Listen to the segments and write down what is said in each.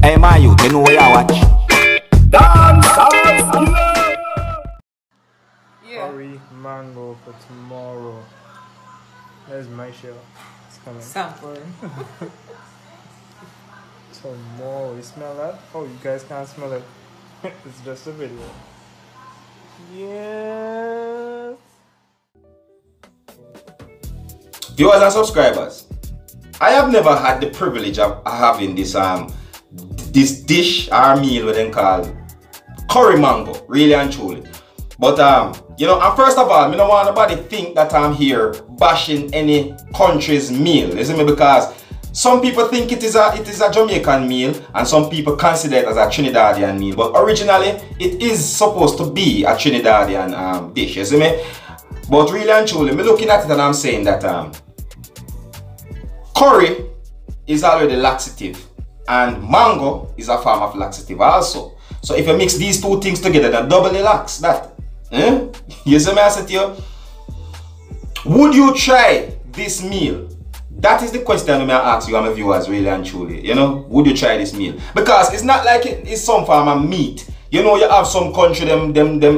Hey my youth, you know where you watch? Dancehall. Yeah. Curry mango for tomorrow. There's my show. It's coming. Sample. Tomorrow. You smell that? Oh, you guys can't smell it. It's just a video. Yes. Viewers and subscribers, I have never had the privilege of having this this dish or meal what they call curry mango, really and truly. But you know, and first of all, I don't want nobody think that I'm here bashing any country's meal. You see me? Because some people think it is a Jamaican meal and some people consider it as a Trinidadian meal. But originally, it is supposed to be a Trinidadian dish. You see me? But really and truly, me looking at it and I'm saying that curry is already laxative and mango is a form of laxative also. So if you mix these two things together, then doubly lax that. You see me, I said to you, would you try this meal? That is the question I ask you and my viewers, really and truly. You know, would you try this meal? Because it's not like it is some form of meat. You know, you have some country them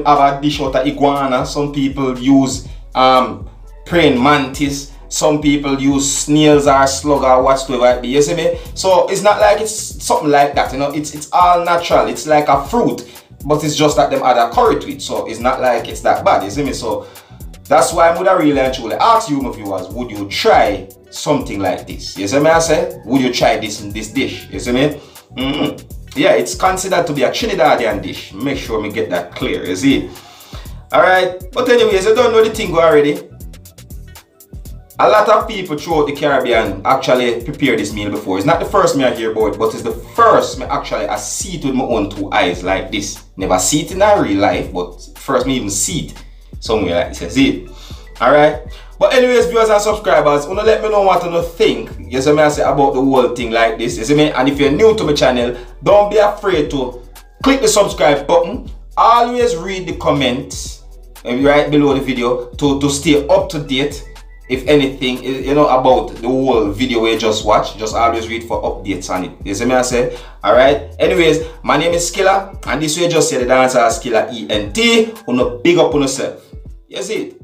have a dish out of iguana. Some people use praying mantis. Some people use snails or slug or whatsoever it be. You see me? So it's not like it's something like that. You know, it's all natural. It's like a fruit, but it's just that them add a curry to it. So it's not like it's that bad. You see me? So that's why I would really and truly ask you, my viewers, would you try something like this? You see me? I say, would you try this dish? You see me? Yeah, it's considered to be a Trinidadian dish. Make sure me get that clear. You see? Alright, but anyways, you don't know the thing already. A lot of people throughout the Caribbean actually prepare this meal before. It's not the first me I hear about it, but it's the first me actually I see it with my own two eyes like this. Never see it in a real life, but first me even see it somewhere like this. You see? Alright? But anyways, viewers and subscribers, wanna let me know what you think. You see me I say about the whole thing like this. You see me? And if you're new to my channel, don't be afraid to click the subscribe button. Always read the comments right below the video to stay up to date. If anything, you know, about the whole video we just watched, just always read for updates on it. You see me I say? Alright? Anyways, my name is Skilla, and this way just say the Dancehall Skilla ENT. Wanna big up on yourself. You see it?